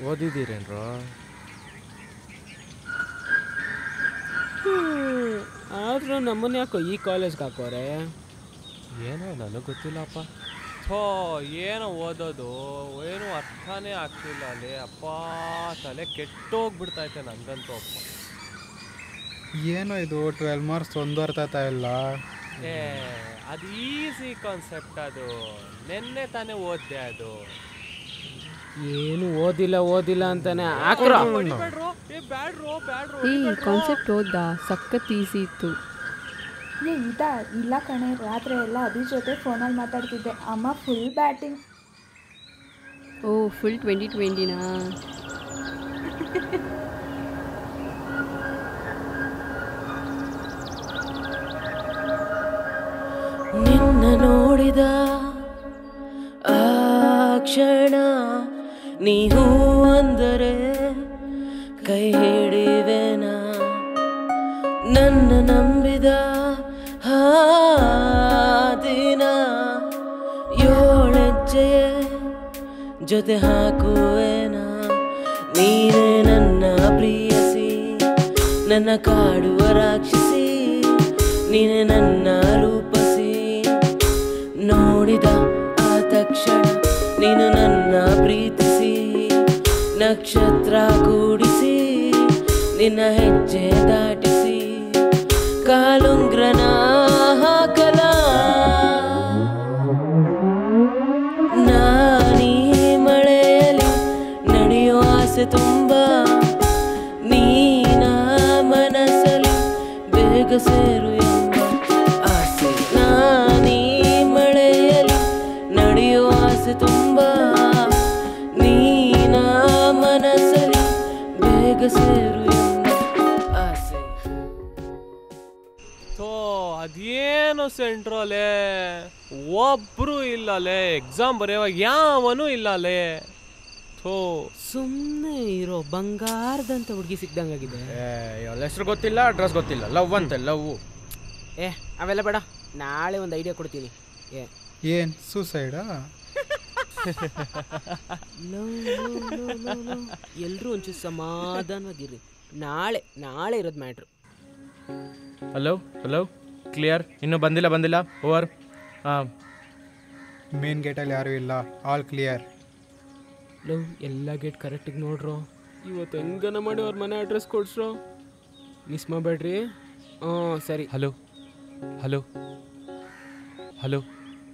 ಓದಿದ್ದೀರೇನ್ರೋ? ಆದರೂ ನಮ್ಮನ್ನ ಯಾಕೋ ಈ ಕಾಲೇಜ್ಗೆ ಹಾಕೋರೆ? ಏನೋ ನನಗೆ ಗೊತ್ತಿಲ್ಲಪ್ಪ. ಥೋ, ಏನೋ ಓದೋದು ಏನೂ ಅರ್ಥನೇ ಆಗ್ತಿಲ್ಲ ಅಲ್ಲಿ. ಅಪ್ಪ ತಲೆ ಕೆಟ್ಟೋಗ್ಬಿಡ್ತೈತೆ ನನಗಂತೂ ಅಪ್ಪ. ಏನೋ ಇದು 12 ಮಾರ್ಕ್ಸ್ ಒಂದು ಅರ್ಥ ಆಗ್ತಾ ಇಲ್ಲ. ಅದು ಈಸಿ ಕಾನ್ಸೆಪ್ಟ್. ಅದು ನೆನ್ನೆ ತಾನೇ ಓದಿದೆ. ಅದು ಏನು ಓದಿಲ್ಲ ಅಂತಾನೆ ಈ ಕಾನ್ಸೆಪ್ಟ್ ಓದ್ದಾ? ಸಖತ್ ಈಸಿ ಇತ್ತು. ಇಲ್ಲ ಕಣೆ, ರಾತ್ರಿ ಎಲ್ಲ ಅಭಿ ಜೊತೆ ಫೋನಲ್ಲಿ ಮಾತಾಡ್ತಿದ್ದೆ. ಅಮ್ಮ ಫುಲ್ ಬ್ಯಾಟಿಂಗ್. ಓ, ಫುಲ್ 2020ನಾ? ನಿನ್ನ ನೋಡಿದ ಆ ಕ್ಷಣ ನೀವು ಅಂದರೆ ಕೈ ಹಿಡಿವೆನ. ನನ್ನ ನಂಬಿದ ಆ ದಿನ ಏಳೆಜ್ಜೆ ಜೊತೆ ಹಾಕುವೆನ. ನೀನೇ ನನ್ನ ಪ್ರಿಯಸಿ, ನನ್ನ ಕಾಡುವ ರಾಕ್ಷಸಿ, ನೀನೇ ನನ್ನ ರೂಪಸಿ. ನೋಡಿದ ಆ ತಕ್ಷಣ ನೀನು ನನ್ನ ಪ್ರೀತಿಸಿ, ನಕ್ಷತ್ರ ಕೂಡಿಸಿ ನಿನ್ನ ಹೆಜ್ಜೆ ದಾಟಿಸಿ, ಕಾಲುಂಗ್ರನ ಹಾಕಲ ನಾನೀ ಮಳೆಯಲ್ಲಿ ನಡೆಯೋ ಆಸೆ ತುಂಬ. ನೀನ ಮನಸ್ಸಲ್ಲಿ ಬೇಗ ಸೇರು ಎಂಬ ಆಸೆ. ನಾನೀ ಮಳೆಯಲ್ಲಿ ನಡೆಯೋ ಆಸೆ ತುಂಬ. ನೀನ ಮನಸ್ಸಲ್ಲಿ ಬೇಗ ಸೇರು ಎಂಬ ಆಸೆ. ಥೋ, ಅದೇನು ಸೆಂಟ್ರಲ್ಲೇ ಒಬ್ರು ಇಲ್ಲಲೇ. ಎಕ್ಸಾಮ್ ಬರೆಯುವಾಗ ಯಾವನೂ ಇಲ್ಲಲೇ. ಥೋ, ಸುಮ್ಮನೆ ಇರೋ. ಬಂಗಾರದಂತ ಹುಡುಗಿ ಸಿಕ್ದಂಗಾಗಿದೆ. ಅವಳ ಹೆಸರು ಗೊತ್ತಿಲ್ಲ, ಅಡ್ರೆಸ್ ಗೊತ್ತಿಲ್ಲ. ಲವ್ ಅಂತೆ ಲವ್. ಅವೆಲ್ಲ ಬೇಡ, ನಾಳೆ ಒಂದು ಐಡಿಯಾ ಕೊಡ್ತೀನಿ. ಏನು ಸೂಸೈಡಾ? ಎಲ್ಲರೂ ಒಂಚೂರು ಸಮಾಧಾನವಾಗಿರ್ರಿ. ನಾಳೆ ಇರೋದು ಮ್ಯಾಟ್ರು. Hello clear. ಇನ್ನೂ ಬಂದಿಲ್ಲ. ಓವರ್. ಮೇನ್ ಗೇಟಲ್ಲಿ ಯಾರೂ ಇಲ್ಲ. All clear. ಎಲ್ಲ ಗೇಟ್ ಕರೆಕ್ಟಿಗೆ ನೋಡ್ರೋ. ಇವತ್ತು ಹೆಂಗನ ಮಾಡಿ ಅವ್ರ ಮನೆ ಅಡ್ರೆಸ್ ಕೊಡ್ಸ್ರೋ. ಮಿಸ್ ಮಾಡಬೇಡ್ರಿ. ಸರಿ. Hello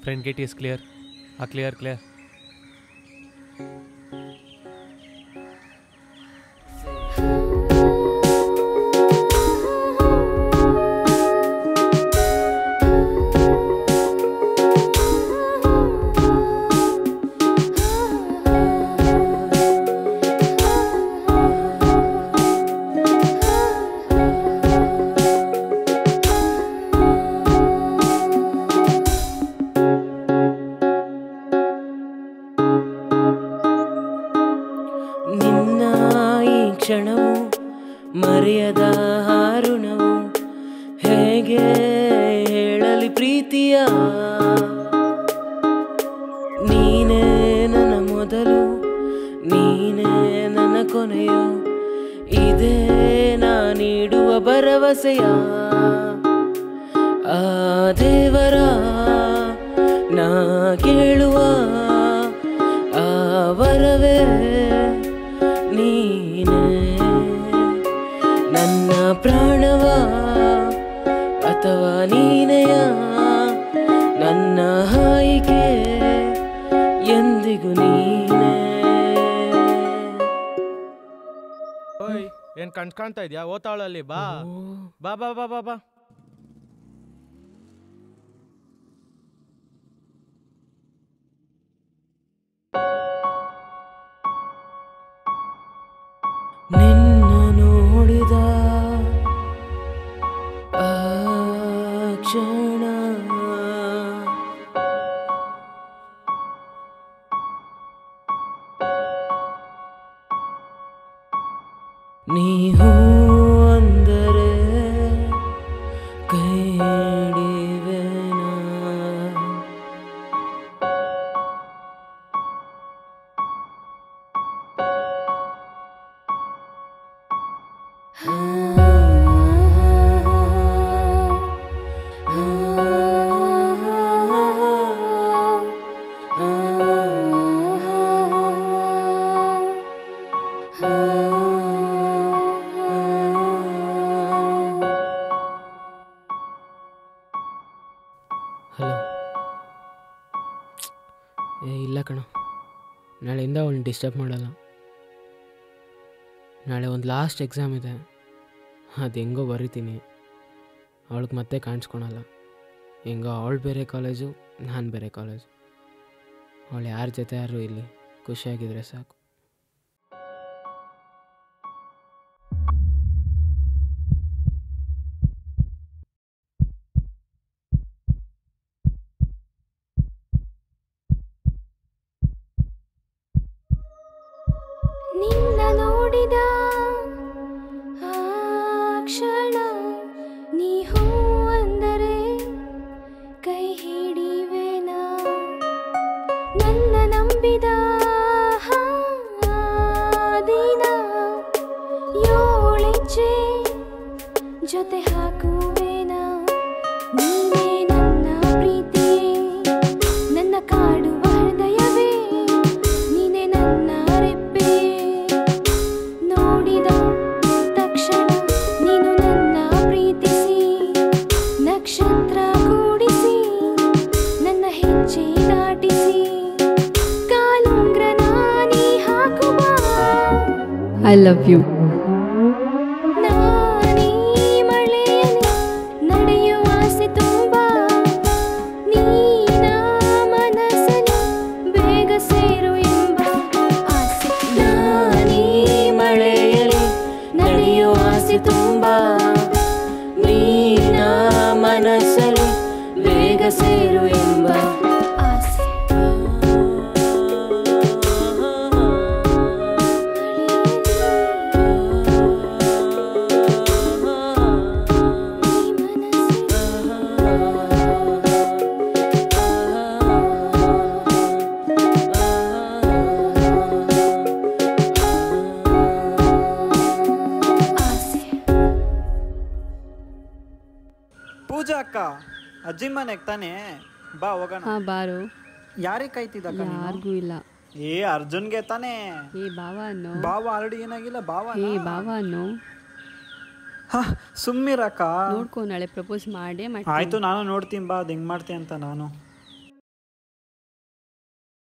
front gate is clear. Clear. ಕ್ಷಣವು ಮರೆಯದ ಹಾರುಣವು, ಹೇಗೆ ಹೇಳಲಿ ಪ್ರೀತಿಯ. ನೀನೇ ನನ್ನ ಮೊದಲು, ನೀನೇ ನನ್ನ ಕೊನೆಯು, ಇದೇ ನಾ ನೀಡುವ ಭರವಸೆಯ. ಆ ದೇವರ ನಾ ಕೇಳುವ ಆ ವರವೇ ನೀನೇ. ನನ್ನ ಪ್ರಾಣವ ಅಥವಾ ನೀನೆಯ, ನನ್ನ ಆಯ್ಕೆ ಎಂದಿಗೂ ನೀನೇ. ಓಯ್, ಏನು ಕಾಣ್ತಾ ಇದೆಯಾ? ಓತಾಳಲ್ಲಿ ಬಾ. ನಿನ್ನ ನೋಡಿದ ಆ ಕ್ಷಣ ನೀವು ಅಂದರೆ ಕೈ ಹಿಡಿವೆನಾ. ಇಲ್ಲ ಕಣ, ನಾಳೆಯಿಂದ ಅವಳನ್ನ ಡಿಸ್ಟರ್ಬ್ ಮಾಡಲ್ಲ. ನಾಳೆ ಒಂದು ಲಾಸ್ಟ್ ಎಕ್ಸಾಮ್ ಇದೆ, ಅದು ಹೆಂಗೋ ಬರಿತೀನಿ. ಅವಳಿಗೆ ಮತ್ತೆ ಕಾಣಿಸ್ಕೊಳಲ್ಲ. ಹೆಂಗೋ ಅವಳು ಬೇರೆ ಕಾಲೇಜು, ನಾನು ಬೇರೆ ಕಾಲೇಜು. ಅವಳು ಯಾರ ಜೊತೆ ಯಾರು ಇಲ್ಲಿ ಖುಷಿಯಾಗಿದ್ರೆ ಸಾಕು. ನಿನ್ನ ನೋಡಿದ ಆ ಕ್ಷಣ ನೀ ಹೂ ಅಂದರೆ ಕೈ ಹಿಡಿವೆನ, ನನ್ನ ನಂಬಿದ ದಿನ ಯೋಳೆಚ್ಚೆ ಜೊತೆ ಹಾಕುವೆನ. ನೀನೇ ನನ್ನ ಪ್ರೀತಿ, ನನ್ನ ಕಾಡುವ ಹೃದಯವೇ, ನೀನೇ ನನ್ನ ರೆಪ್ಪೆ. ನೋಡಿದ ತಕ್ಷಣ ನೀನು ನನ್ನ ಪ್ರೀತಿಸಿ, ನಕ್ಷತ್ರ ಕೂಡಿಸಿ ನನ್ನ ಹೆಜ್ಜೆ ದಾಟಿಸಿ, ಕಾಲುಂಗ್ರ ನಾನಿ ಹಾಕುವ. I love you. ನಾನೀ ಮಳೆಯಲ್ಲಿ ನಡೆಯುವ ಆಸೆ ತುಂಬ, ನೀನ ಮನಸ್ಸಲ್ಲಿ ಬೇಗ ಸೇರು ಎಂಬ ಆಸೆ. ನಾನೀ ಮಳೆಯಲ್ಲಿ ನಡೆಯುವ ಆಸೆ ತುಂಬ, ನೀನ ಮನಸ್ಸಲ್ಲಿ ಬೇಗ ಸೇರು ಎಂಬ ಆಸೆ. ಪೂಜಾ ಅಕ್ಕ, ಅಜ್ಜಿ ಮನೆಗೆ ತಾನೇ, ಬಾ ಹೋಗೋಣ. ಹಾಂ ಬಾರು. ಯಾರಿಗೆ ಕಾಯ್ತಿದ್ದ ಯಾರಿಗೂ ಇಲ್ಲ. ಏ ಅರ್ಜುನ್ಗೆ ತಾನೇ. ಏ ಬಾವ ಅನ್ನೋ. ಬಾವ ಆಲ್ರೆಡಿ ಏನಾಗಿಲ್ಲ, ಬಾವ ಏ ಬಾವ ಅನ್ನೋ. ಸುಮ್ಮಿರಕ್ಕ. ನೋಡ್ಕೊ, ನಾಳೆ ಪ್ರಪೋಸ್ ಮಾಡೇ ಮಾಡ್ತೀನಿ. ಆಯ್ತು, ನಾನು ನೋಡ್ತೀನಿ ಬಾ, ಅದು ಹೆಂಗ್ ಮಾಡ್ತೀನಿ ಅಂತ ನಾನು.